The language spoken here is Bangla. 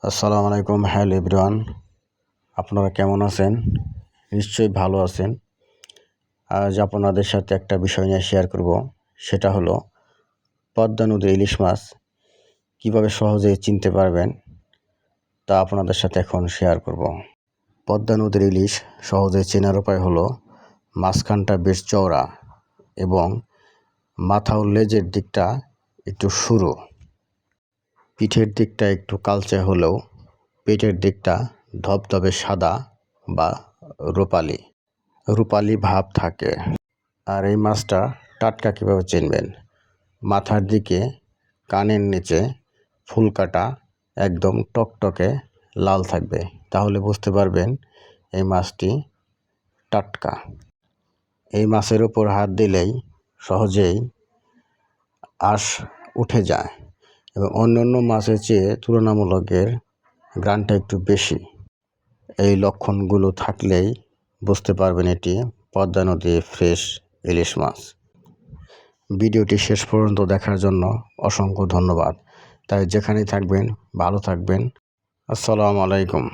আসসালামু আলাইকুম। হ্যালো এভরিওয়ান, আপনারা কেমন আছেন? নিশ্চয়ই ভালো আছেন। আজ আপনাদের সাথে একটা বিষয় নিয়ে শেয়ার করব, সেটা হলো পদ্মা নদীর ইলিশ মাছ কীভাবে সহজে চিনতে পারবেন তা আপনাদের সাথে এখন শেয়ার করব। পদ্মা নদীর ইলিশ সহজে চেনার উপায় হলো মাঝখানটা বেশ চওড়া এবং মাথা ও লেজের দিকটা একটু সরু, পিঠের দিকটা একটু কালচে হলেও পেটের দিকটা ধবধবে সাদা বা রূপালি ভাব থাকে। আর এই মাছটা টাটকা কীভাবে চিনবেন? মাথার দিকে কানের নিচে ফুলকাটা একদম টকটকে লাল থাকবে, তাহলে বুঝতে পারবেন এই মাছটি টাটকা। এই মাছের উপর হাত দিলেই সহজেই আঁশ উঠে যায় এবং অন্যান্য মাছের চেয়ে তুলনামূলক এর ঘ্রাণটা একটু বেশি। এই লক্ষণগুলো থাকলেই বুঝতে পারবেন এটি পদ্মা নদীর ফ্রেশ ইলিশ মাছ। ভিডিওটি শেষ পর্যন্ত দেখার জন্য অসংখ্য ধন্যবাদ। তাই যেখানেই থাকবেন ভালো থাকবেন। আসসালামু আলাইকুম।